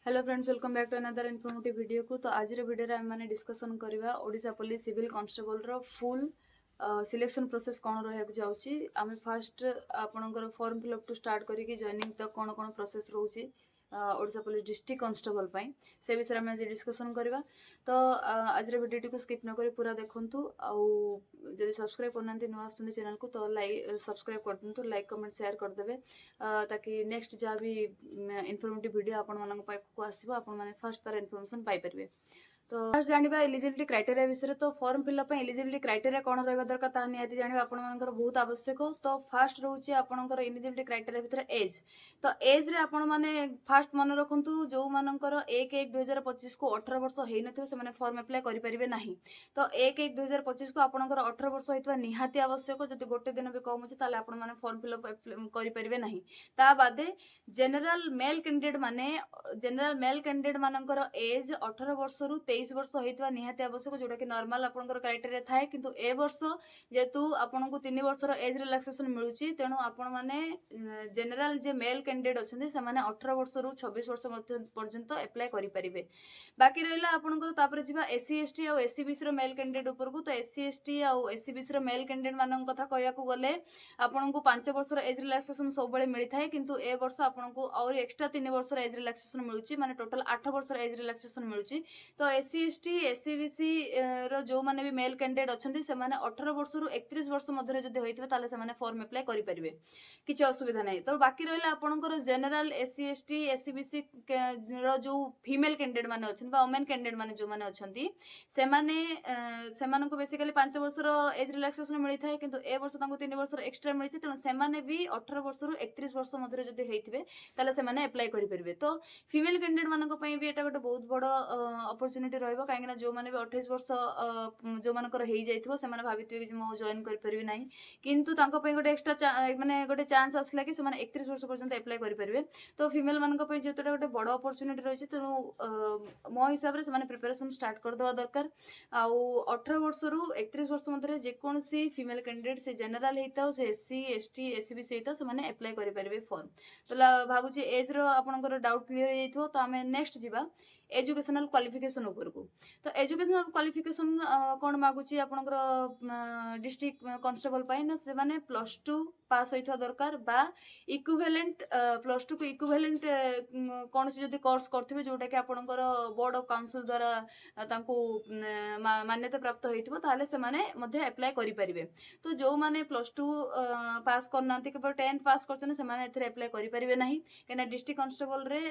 Hello friends, welcome back to another informative video को। तो आज वीडियो रे हम डिस्कशन करवा ओडिशा पुलिस सिविल कांस्टेबल रो फुल सिलेक्शन प्रोसेस कौन रहा जाऊँगी। आम फास्ट आपणकर फॉर्म फिलअप टू स्टार्ट करके जॉइनिंग तक कौन कौन प्रोसेस रोचे ओडिशा पुलिस डिस्ट्रिक्ट कांस्टेबल से विषय में आज डिस्कशन करवा। तो आज वीडियो को स्किप न करी पूरा देखंतु। जब सब्सक्राइब करना नुआ आसुँच चैनल को तो लाइक सब्सक्राइब कर दिंतु, लाइक कमेंट शेयर करदे ताकि नेक्स्ट जहाँ भी इनफॉर्मेटिव वीडियो आपण पाखक आसो आपण मैंने फर्स्ट तार इनफॉरमेशन पाइपर। तो फर्स्ट जाना एलिजिबिलिटी क्राइटेरिया विषय। तो फॉर्म फिलअप एलिजिबिलिटी क्राइटेरिया कौन रहा दरकार ता निहाती जाना आपर बहुत आवश्यक। तो फास्ट रोचे आपंकर एलिजिबिलिटी क्राइटेरिया भितर एज। तो एज रे आपण मैंने फास्ट मन रखु जो मानकर 1/1/2025 को 18 वर्ष हो न फॉर्म अप्लाई करेंगे ना। तो 1/1/2025 को आपंकर 18 वर्ष होता निहाती आवश्यक। जब गोटे दिन भी कम अच्छे आपने फॉर्म फिलअप करेंगे ना। ता बादे जनरल मेल कैंडिडेट माने जनरल मेल कैंडिडेट मानकर एज 18 वर्ष रु 23 वर्ष होता निहाती आवश्यक, जोटा कि नॉर्मल आपंकर क्राइटेरिया थाए। किंतु ए वर्ष जेतु आपन को 3 वर्ष एज रिलैक्सेशन मिलुची, तेणु आपण माने जनरल जे मेल कैंडिडेट अच्छे से 18 वर्ष रु 26 वर्ष पर्यंत अप्लाई करेंगे। बाकी रहा आपंकर तापर जी एससी एसटी और एससीबीसी मेल कैंडिडेट उपर को। तो एससी एसटी और एससीबीसी मेल कैंडिडेट मान कथा कहवाक गले आपन को 5 वर्ष एज रिलैक्सेशन सब मिलता है। किंतु ए वर्ष आपन को और एक्स्ट्रा 3 वर्ष एज रिलैक्सेशन मिलुची, माने टोटल 8 वर्ष एज रिलैक्सेशन मिलुची। तो एससी एसटी एससीबीसी जो माने भी मेल कैंडिडेट अच्छे से 18 वर्ष रु 31 वर्ष मध्य जब होता है फॉर्म अप्लाई करेंगे, किसी असुविधा नहीं। तो बाकी रहा आपंकर जनरल एससी एसटी एससीबीसी जो फीमेल कैंडिडेट माने अच्छे वोमेन कैंडिडेट माने जो माने अच्छी से बेसिकली 5 वर्ष एज रिलैक्सेशन मिलता है। किंतु ए वर्ष 3 वर्ष एक्स्ट्रा मिली, तेणु से भी 18 वर्ष रु 31 वर्ष मध्य जब होते हैं अप्लाई करेंगे। तो फीमेल कैंडिडेट मान भी एटा गोटे बहुत बड़ अपरच्युनिटी रहिबो, कहीं जो मैंने भी 28 वर्ष जो मानकर हो जाइथिबो से भाभी कि मु जॉइन करि ना। किंतु तांको पई गोटे एक्स्ट्रा माने गोटे चांस आसला कि 31 वर्ष पर्यंत अप्लाई करेंगे। तो फीमेल मान जेहेतु गोटे बड़ अपरच्युनिटी रही, तेणु मो हिसाब से प्रिपरेशन स्टार्ट करदेवा दरकार। आउ 18 वर्ष रु 31 वर्ष मध्य जेकोसी फीमेल कैंडिडेट से जनरल होता से एससी एसटी एससीबीसी होता से अप्लाई करेंगे फॉर्म। तो भावुँ एज रपर डाउट क्लीयर हो। तो आम नेक्स्ट जावा एजुकेशनल क्वालिफिकेशन उपर को। तो एजुकेशनल क्वालिफिकेशन कौन मागुची आपनकर डिस्ट्रिक्ट कांस्टेबल ना से माने +2 पास होइथवा दरकार बा इक्विवेलेंट +2 को इक्विवेलेंट कौन से जदि कोर्स करथिबे जोटा कि आपनकर बोर्ड ऑफ काउंसिल द्वारा तांको मान्यता प्राप्त होइथबो, ताले से माने मध्ये अप्लाई करि परिबे। तो जो माने +2 पास करनांती केवल 10th पास करछन से माने एथरे अप्लाई करि परिबे नाही। केना डिस्ट्रिक्ट कांस्टेबल रे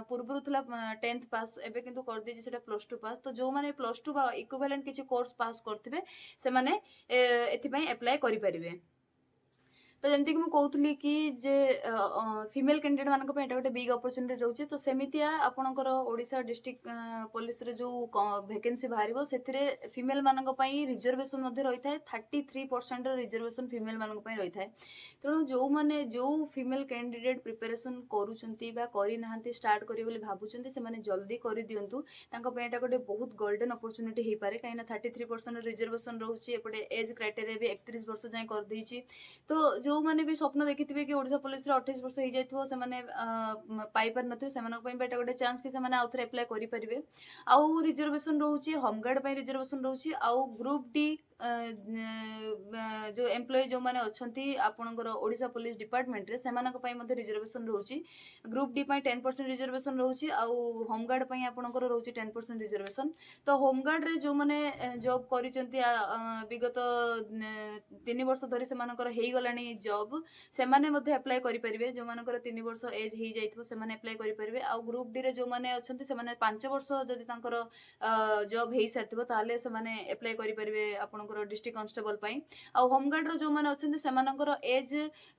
पूर्वरु थला 10th पास, एबे किंतु कर दी सेटा +2 पास। तो जो माने +2 बा इक्विवेलेंट किछि कोर्स पास करथिबे से माने एथि पई अप्लाई करि परिबे। तो जमती कि कहूली कि जे फीमेल कैंडिडेट मान गोटे बिग अपरच्युनिटी रोचे। तो सेमितिया आपणकर ओडिशा डिस्ट्रिक्ट पुलिस रे जो वैकेंसी बाहर से फीमेल मान रिजर्वेशन रही है 33% रिजर्वेशन फीमेल मान रही है। तेणु जो मैंने जो फीमेल कैंडिडेट प्रिपरेशन करना स्टार्ट करेंगे भावुं से जल्दी कर दिंतु। गोटे बहुत गोल्डन अपरच्युनिटी हो पाए, कहीं 33% रिजर्वेशन रोचे। एपटे एज क्राइटेरिया भी 31 वर्ष जाए कर देछि। तो जो मैंने भी स्वप्न देखी कि ओडिशा पुलिस रे 28 वर्ष हो जाइथिबो से माने पाई पार नथिबो, सेमानक पई बेटा गोटे चांस कि से माने आउथरे अप्लाई करि परिबे। आउ रिजर्वेशन रहउची होमगार्ड पई रिजर्वेशन रहउची। आउ ग्रुप डी जो एम्प्लॉय जो माने अछंती आपनकर ओडिशा पुलिस डिपार्टमेंट रे सेमानक पई मध्ये रिजर्वेशन रहउची। ग्रुप डी पई 10% रिजर्वेशन रहउची। आउ होमगार्ड पई आपनकर रहउची 10% रिजर्वेशन। तो होमगार्ड रे जो माने जॉब करिसंती विगत 3 वर्ष धरि सेमानकर हेई गलानी जॉब, से माने मध्ये अप्लाई करि परिबे। जो मानकर 3 वर्ष एज हेई जाइथिबो से माने अप्लाई करि परिबे। आउ ग्रुप डी रे जो माने अछंती से माने 5 वर्ष जदि तांकर जॉब हेई सारथिबो ताले से माने अप्लाई करि परिबे आपनकर डिस्ट्रिक्ट कांस्टेबल पई। आउ होमगार्ड रो जो माने अछंती सेमानकर एज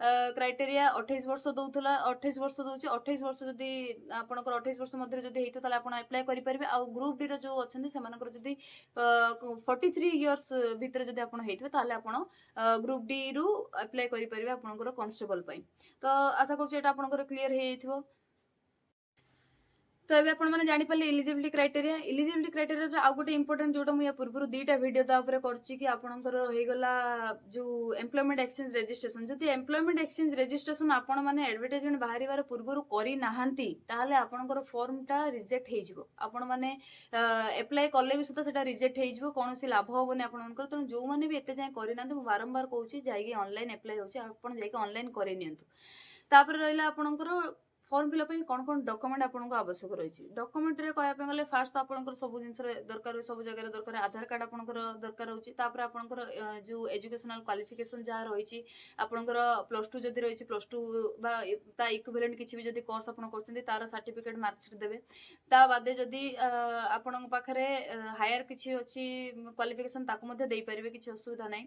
क्राइटेरिया 28 वर्ष दउथला 28 वर्ष दउची। 28 वर्ष जदि आपनकर 28 वर्ष मध्ये जदि हेइतो ताले आपण अप्लाई करि परिबे। आउ ग्रुप डी रो जो अछंती सेमानकर जदि 43 इयर्स भितर जदि आपण हेइतबे ताले आपण ग्रुप डी रु अप्लाई करि परिबे आपनकर कांस्टेबल पई। तो आशा करछु एटा आपनकर क्लियर हे जाइथिबो। तो एबे आपण माने जानि पाले इलिजिबिलिटी क्राइटेरिया रे आ गोटे इंपोर्टेंट जोटा मु या पूर्व दुईटा वीडियो ता ऊपर करछि कि आपणकर हे गला जो एम्प्लॉयमेंट एक्सचेंज रजिस्ट्रेशन जदि एम्प्लॉयमेंट एक्सचेंज रजिस्ट्रेशन आपण माने एडवर्टाइजमेंट बाहरी बार पूर्व करि नाहंती ताले आपणकर फॉर्म टा रिजेक्ट हे जिवो आपण माने अप्लाई करले भी सुद्धा सेटा रिजेक्ट हे जिवो कोनोसी लाभ होबनी आपणकर त जो माने भी एते जाय करि नांते मु बारंबार कहूछि जाय कि ऑनलाइन अप्लाई होछि आपण जाय कि ऑनलाइन करि नियंतु तापर रहिला आपणकर फॉर्म फिलअप कौन कौन डॉक्यूमेंट आपको आवश्यक रही डॉक्यूमेंट रे कहया गले फास्ट तो आपनकर सब जिनस दरकार सब जगह दरकार आधार कार्ड आपनकर दरकार होची तापर आपनकर जो एजुकेशनल क्वालिफिकेशन जहाँ रही आपनकर +2 जदि रही +2 बा ता इक्विवेलेंट किछि भी जदि कोर्स आपन करछन्ती तार सर्टिफिकेट मार्कशीट देबे ता बादे जदि आपन पाखरे हायर किछि अछि क्वालिफिकेशन ताकु मध्ये देई परिबे किछि असुविधा नै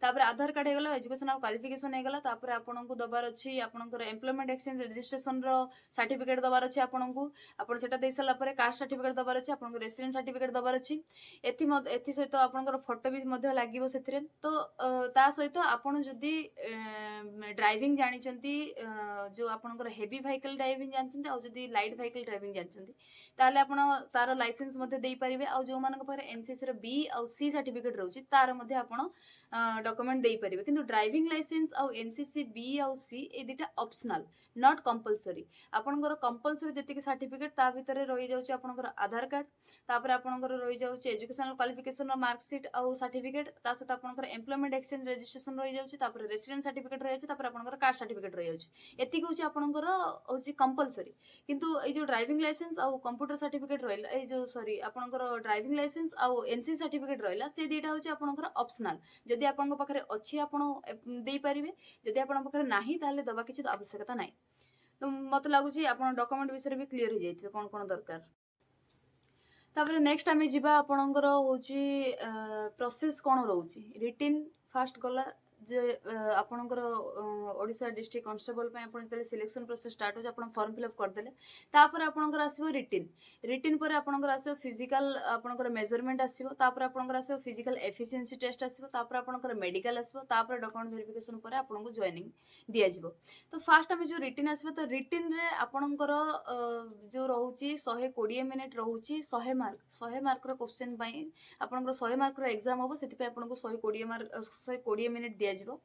तापर आधार कार्ड हे गला एजुकेशनल क्वालिफिकेशन हे गला तापर आपनको दबार अछि आपनकर एम्प्लॉयमेंट एक्सचेंज रजिस्ट्रेशन रो सर्टिफिकेट दबार अछि आपनको आपण सेटा देई सला परे कास्ट सर्टिफिकेट दबार अछि आपनको रेसिडेंट सर्टिफिकेट दबार अछि एथि सहित आपनकर फोटो भी मध्ये लागिवो सेथिरे तो ता सहित आपण जदी ड्राइविंग जानिचंती जो आपनकर हेवी व्हीकल ड्राइविंग जानचंती आ जदी लाइट व्हीकल ड्राइविंग जानचंती ताले आपण तार लाइसेंस मध्ये देई परिबे आ जो मानक पर एनसीसी रो बी आ सी सर्टिफिकेट रहउची तार मध्ये आपण डॉक्यूमेंट देई परिबे किंतु ड्राइविंग लाइसेंस आ एनसीसी बी आ सी ए दिटा ऑप्शनल नॉट कंपलसरी आपनकर कंपलसरी जति सर्टिफिकेट ता भितर रही जाउची आपनकर आधार कार्ड तापर आपनकर रही जाउची एजुकेशनल क्वालिफिकेशन रो मार्कशीट आ सर्टिफिकेट ता सहित आपनकर एम्प्लॉयमेंट एक्सचेंज रजिस्ट्रेशन रही जाउची तापर रेसिडेंट सर्टिफिकेट रही जाउची तापर आपनकर कास्ट सर्टिफिकेट रही जाउची एति होची आपनकर होची कंपलसरी किंतु ए जो ड्राइविंग लाइसेंस आ कंप्यूटर सर्टिफिकेट रहिला ए जो सॉरी आपनकर ड्राइविंग लाइसेंस आ एनसी सर्टिफिकेट रहिला से दिटा होची आपनकर ऑप्शनल जदि आपन पाखरे अछि आपण देई परिबे जदि आपन पाखरे नाही ताले दबा किछि आवश्यकता नाही तो मत लगुच डॉक्यूमेंट विषय भी क्लीयर हो जाइए कौन कौन दरकार तापर नेक्स्ट आम जा आपणकर हूँ प्रोसेस कौन रोचे रिटिन फास्ट गला जे आपणकर ओडिशा डिस्ट्रिक्ट कांस्टेबल पे सिलेक्शन प्रोसेस स्टार्ट हो फॉर्म फिलअप करदे तापर आपणकर आसो रिटिन रिटिन पर आपणकर आसो फिजिकल आपणकर मेजरमेंट आसो तापर आपणकर आसो फिजिकल एफिशिएंसी टेस्ट आसो तापर आपणकर मेडिकल आसो तापर डॉक्यूमेंट वेरिफिकेशन पर आपनको जॉइनिंग दिया जिवो तो फास्ट आम जो रिटिन आसो तो रिटिन रे आपणकर जो रहउची 120 मिनिट रहउची 100 मार्क रो क्वेश्चन पई आपणकर 100 मार्क रो एग्जाम होबो सेति पे आपनको 120 मिनिट दिया जिवो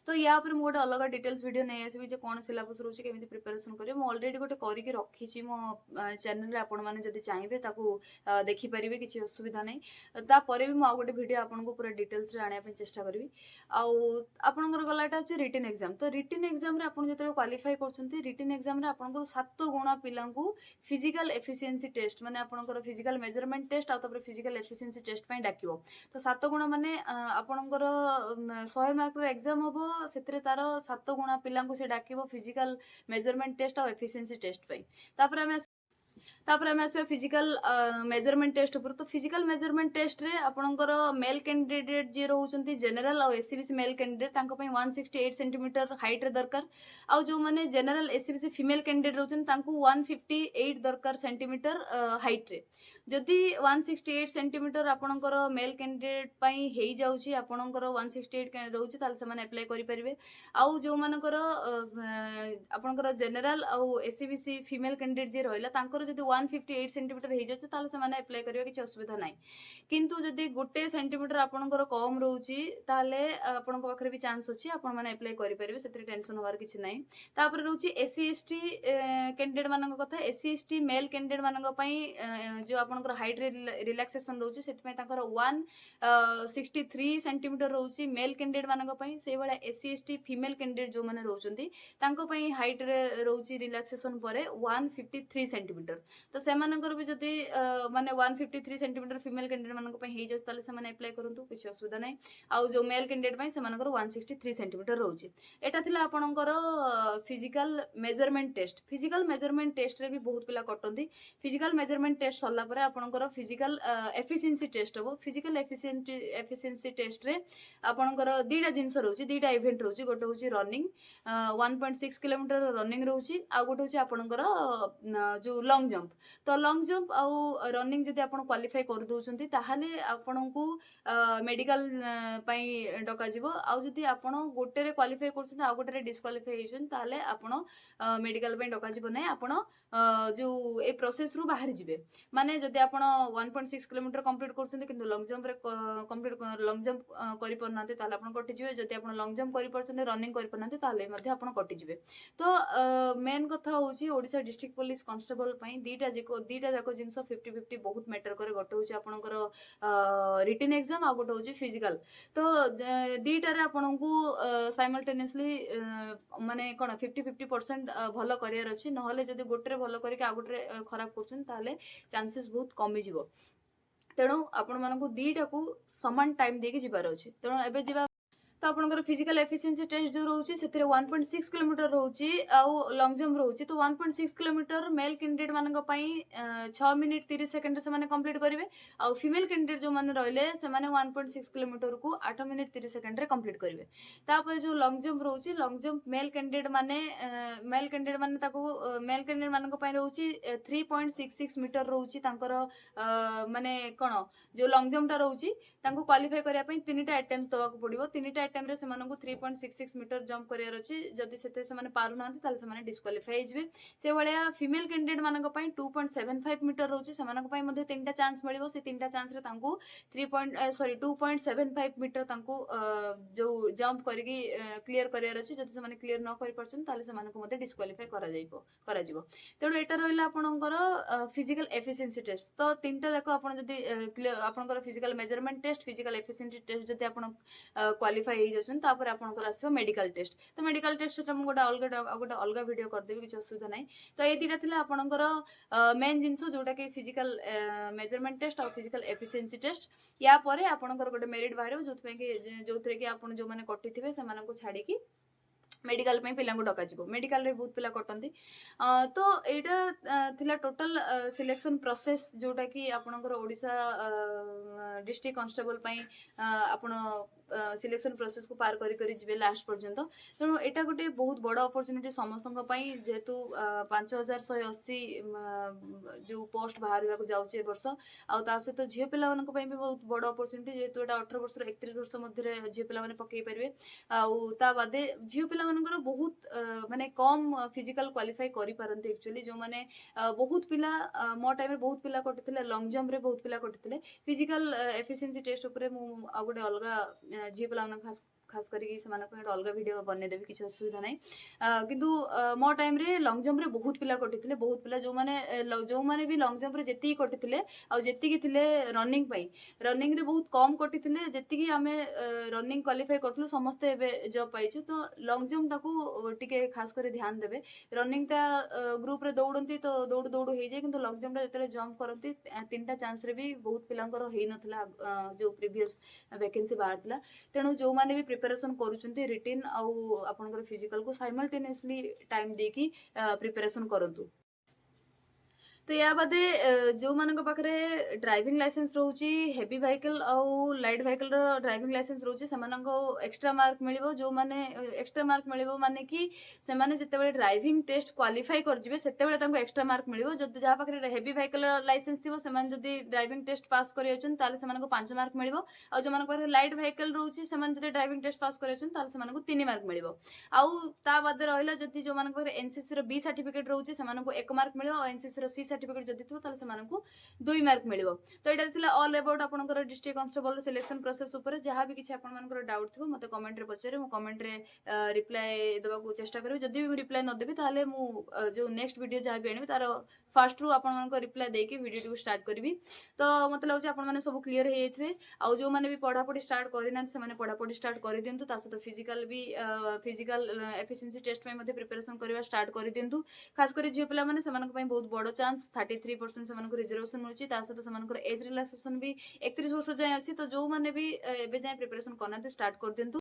तो या पर मोटे अलग डिटेल्स वीडियो नहीं आसबि जे कोन सिलेबस रहउची केमिति प्रिपरेशन करियो म ऑलरेडी गोटे करिके रखी छी मो चैनल रे आपण माने जदी चाहिबे ताकू देखि परिबे किछि असुविधा नै ता परे भी म आ गोटे वीडियो आपनको पूरा डिटेल्स रे आनिया पे चेष्टा करबी आ आपनकर गलाटा अछि रिटन एग्जाम तो रिटन एग्जाम रे आपण जते क्वालिफाई करछंती रिटन एग्जाम रे आपनको 7 गुणा पिलांकू फिजिकल एफिशिएंसी टेस्ट माने आपनकर फिजिकल मेजरमेंट टेस्ट आ तपर फिजिकल एफिशिएंसी टेस्ट पई डाकिवो तो 7 गुणा माने आपनकर 100 मार्क रो एग्जाम होबो सेतरे तार 7 गुणा पिलांकू से डाकिवो फिजिकल मेजरमेंट टेस्ट आ एफिशिएंसी टेस्ट पई तापर आम आस फिजिकल मेजरमेंट टेस्ट उपर तो फिजिकल मेजरमेंट टेस्ट रे आपनकर मेल कैंडिडेट जे रहउचंती जनरल आ एससीबीसी मेल कैंडिडेट तांको पई 168 सेंटीमीटर हाइट रे दरकार आ जो माने जनरल एससीबीसी फीमेल कैंडिडेट रहउचन तांको 158 दरकार सेंटीमीटर हाइट रे जदि 168 सेंटीमीटर आपनकर मेल कैंडिडेट पई हेई जाउची आपनकर 168 रहउची ताल से माने अप्लाई करि परिबे आ जो मानकर आपनकर जनरल आ एससीबीसी फीमेल कैंडिडेट जे रहइला तांकर जदि 158 सेंटीमीटर हे जाउची ताल से माने अप्लाई करियो किछि असुविधा नै किंतु जदि गोटे सेंटीमीटर आपनकर कम रहउची ताले आपनक पाखरे भी चांस अछि आपन माने अप्लाई करि परिबे सेतरे टेंशन होबार किछि नै तापर रहउची एससी एसटी कैंडिडेट मानक कथा एससी एसटी मेल कैंडिडेट मानक पई जो आपनकर हाइट रे रिलैक्सेशन रहउची सेति पई तांकर 163 सेंटीमीटर रहउची मेल कैंडिडेट मानक पई से बळा एससी एसटी फीमेल कैंडिडेट जो माने रहउचंती तांको पई हाइट रे रहउची रिलैक्सेशन परे 153 सेंटीमीटर तो से मानकर भी जदि माने 153 सेंटीमीटर फीमेल कैंडिडेट मानक पई हे जस ताले से माने अप्लाई करंतु किछि असुविधा नै आ जो मेल कैंडिडेट पई से मानकर 163 सेंटीमीटर रहउची एटा थिला आपनकर फिजिकल मेजरमेंट टेस्ट रे भी बहुत पिला कटंती फिजिकल मेजरमेंट टेस्ट सल्ला परे आपनकर फिजिकल एफिशिएंसी टेस्ट हो फिजिकल एफिशिएंसी टेस्ट रे आपनकर दीटा जिंस रहउची दीटा इवेंट रहउची गोटे होची रनिंग 1.6 किलोमीटर रनिंग रहउची आ गोटे होची आपनकर जो लॉन्ग जंप तो लॉन्ग जंप आउ रनिंग जदि आपण क्वालिफाई कर दउचंती ताहाले आपणଙ୍କୁ मेडिकल पई डका जिवो आउ जदि आपण गोटे रे क्वालिफाई करछन आ गोटे रे डिस्क्वालिफाई हेछन ताहाले आपण मेडिकल पई डका जिवो नै आपण जो ए प्रोसेस रु बाहर जिवे माने जदि आपण 1.6 किलोमीटर कंप्लीट करछन किंतु लॉन्ग जंप रे कंप्लीट लॉन्ग जंप करि परनाते ताहाले आपण कटि जिवे जदि आपण लॉन्ग जंप करि परछन रनिंग करि परनाते ताहाले मध्ये आपण कटि जिवे तो मेन कथा होची ओडिसा डिस्ट्रिक्ट पुलिस कांस्टेबल पई दीटा जाको जिंस 50-50 बहुत मैटर करे गोटे होची आपनकर रिटन एग्जाम आ गोटे होची फिजिकल तो दीटा रे आपनकू साइमल्टेनियसली माने कोन 50-50% भलो करियर अछि नहले जदि गोटे रे भलो करिक आ गोटे रे खराब करछन ताले चांसेस बहुत कमी जिवो तेणु आपण मानकू दीटा को समान टाइम देके जिबार अछि तेणु एबे जिबा तो आपनकर फिजिकल एफिशिएंसी टेस्ट जो रहउची सेथिरे 1.6 किलोमीटर रहउची आउ लॉन्ग जंप रहउची तो 1.6 किलोमीटर मेल कैंडिडेट मानक पई 6 मिनिट 30 सेकंड से माने कंप्लीट करिवे आउ फीमेल कैंडिडेट जो माने रहले से माने 1.6 किलोमीटर को 8 मिनिट 30 सेकंड रे कंप्लीट करिवे तापर जो लॉन्ग जंप रहउची लॉन्ग जंप मेल कैंडिडेट माने ताको मेल कैंडिडेट मानक पई रहउची 3.66 मीटर रहउची तांकर माने कोन जो लॉन्ग जंप टा रहउची तांको क्वालिफाई करिया पई तीनटा अटेम्प्ट्स दवा को पड़िबो तीनटा अटेम्प्ट रे से मानकू 3.66 मीटर जंप करियर अछि जदि सेते से माने पारु नांती ताले से माने डिस्क्वालिफाई हिजबे से भलिया फीमेल कैंडिडेट मानक पई 2.75 मीटर रहउची से मानक पई मध्ये तीनटा चांस मिलिबो से तीनटा चांस रे तांको 2.75 मीटर तांको जो जंप करिकी क्लियर करियर अछि जदि से माने क्लियर न करि परछन ताले से मानकू मध्ये डिस्क्वालिफाई करा जिवो तेणु एटा रहिला आपनकर फिजिकल एफिशिएंसी टेस्ट तो तीनटा जाको आपन जदि आपनकर physical measurement test physical efficiency test जदि आपन क्वालिफाई हो जाउछन तापर आपनकर आसीबो मेडिकल टेस्ट तो मेडिकल टेस्ट हम गोटे अलग वीडियो कर देबी किछ असुविधा नै तो ए दिटा थिला आपनकर मेन जिंस जोटा कि फिजिकल मेजरमेंट टेस्ट और फिजिकल एफिशिएंसी टेस्ट या परे आपनकर गोटे मेरिट बाहर जोथि कि जोथरे कि आपन जो माने कटि थिबे से मानन को छाडी कि मेडिकल पे पिला डका जिवो मेडिकल रे बहुत पिला कटंती तो एटा थिला टोटल सिलेक्शन प्रोसेस जोटा कि आपनकर ओडिसा डिस्ट्रिक्ट कांस्टेबल पई आपण सिलेक्शन प्रोसेस को पार करी करी जिवे लास्ट पर्यंत तेणु एटा गोटे बहुत बड़ अपॉर्चुनिटी समस्तक पई जेतु 5180 जो पोस्ट बाहरवा को जाउचे वर्ष आ ता सहित झियो पिला मानक पई भी बहुत बड़ अपॉर्चुनिटी जेतु एटा 18 वर्ष 31 वर्ष मध्ये झियो पिला माने पकई परिवे आ ता बादे झियो पिला मानकर बहुत माने कम फिजिकल क्वालिफाई करि पारंती एक्चुअली जो माने बहुत पिला मो टाइम रे बहुत पिला कटिथिले लॉन्ग जंप रे बहुत पिला कटिथिले फिजिकल एफिशिएंसी टेस्ट ऊपर मु आ गोटे अलगा झियो पिला मानक खास करके से मानक अलग वीडियो बने देबी किछ असुविधा नै किंतु मो टाइम रे लॉन्ग जंप रे बहुत पिला कटिथिले बहुत पिला जो माने भी लॉन्ग जंप रे जेती कटिथिले आ जेती कि थिले रनिंग रे बहुत कम कटिथिले जेती कि हमें रनिंग क्वालिफाई करथलो समस्त एबे जॉब पाइछु तो लॉन्ग जंप टाको टिके खास करे ध्यान देबे रनिंग ता ग्रुप रे दौड़ंती तो दौड़ हे जाय किंतु लॉन्ग जंप जतले जंप करंती तीनटा चांस रे भी बहुत पिलांकर हेइ नथला जो प्रीवियस वैकेंसी बाहर थिला तेणु जो माने भी प्रिपरेशन करूचंती रिटन आउ आपनकर फिजिकल को साइमल्टेनियसली टाइम देकी प्रिपरेशन करंतु तो या बादे जो मानक पाखरे ड्राइविंग लाइसेंस रहउची हेवी व्हीकल आउ लाइट व्हीकल रो ड्राइविंग लाइसेंस रहउची सेमानक एक्स्ट्रा मार्क मिलिबो जो माने एक्स्ट्रा मार्क मिलिबो माने कि सेमाने जते बेले ड्राइविंग टेस्ट क्वालिफाई कर जिवे सेते बेले तांको एक्स्ट्रा मार्क मिलिबो जते जहा पाखरे हेवी व्हीकल लाइसेंस थिबो सेमान जदी ड्राइविंग टेस्ट पास करि अछन ताले सेमानक 5 मार्क मिलिबो आ जो मानक पाखरे लाइट व्हीकल रहउची सेमान जदी ड्राइविंग टेस्ट पास करि अछन ताले सेमानक 3 मार्क मिलिबो आउ ता बादे रहिला जति जो मानक पाखरे एनसीसी रो बी सर्टिफिकेट रहउची सेमानक 1 मार्क मिलिबो आ एनसीसी रो सी सर्टिफिकेट जदी थिबो ताले सेमानकू 2 मार्क मिलिबो तो एटा थिला ऑल अबाउट आपनकर डिस्ट्रिक्ट कांस्टेबल सिलेक्शन प्रोसेस ऊपर जहां भी किछि आपन मानकर डाउट थिबो मते कमेंट रे पछरे मु कमेंट रे रिप्लाई देबा को चेष्टा करिवि जदी भी रिप्लाई न देबी ताले मु जो नेक्स्ट वीडियो जहां भी आनिबि तार फास्ट रू आपन मानकर रिप्लाई देकी वीडियो को स्टार्ट करबी तो मते लागछ आपन माने सब क्लियर हे जेथबे आ जो माने भी पढा पढी स्टार्ट करिना से माने पढा पढी स्टार्ट करि दियंतु ता सहित फिजिकल भी फिजिकल एफिशिएंसी टेस्ट में मध्ये प्रिपरेशन करबा स्टार्ट करि दियंतु खास करी जियो पिला माने सेमानक पई बहुत बड़ चांस 33% सेमानक रिजर्वेशन मिलुची ता सहित सेमानक एज रिलैक्सेशन भी 31 वर्ष जाय अछि तो जो माने भी एबे जाय प्रिपरेशन करना स्टार्ट कर दियंतु।